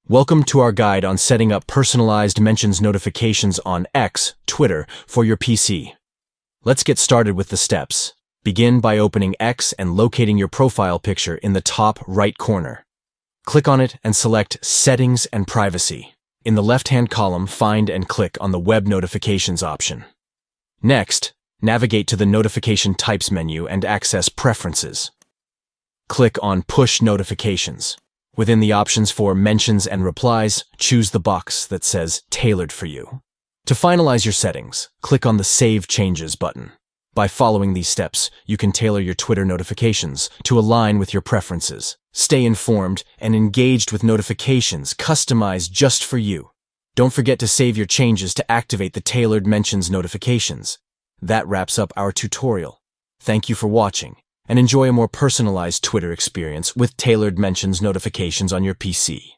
Welcome to our guide on setting up personalized mentions notifications on X, Twitter, for your PC. Let's get started with the steps. Begin by opening X and locating your profile picture in the top right corner. Click on it and select Settings and Privacy. In the left-hand column, find and click on the Web Notifications option. Next, navigate to the Notification Types menu and access Preferences. Click on Push Notifications. Within the options for Mentions and Replies, choose the box that says Tailored for you. To finalize your settings, click on the Save Changes button. By following these steps, you can tailor your Twitter notifications to align with your preferences. Stay informed and engaged with notifications customized just for you. Don't forget to save your changes to activate the tailored mentions notifications. That wraps up our tutorial. Thank you for watching, and enjoy a more personalized Twitter experience with tailored mentions notifications on your PC.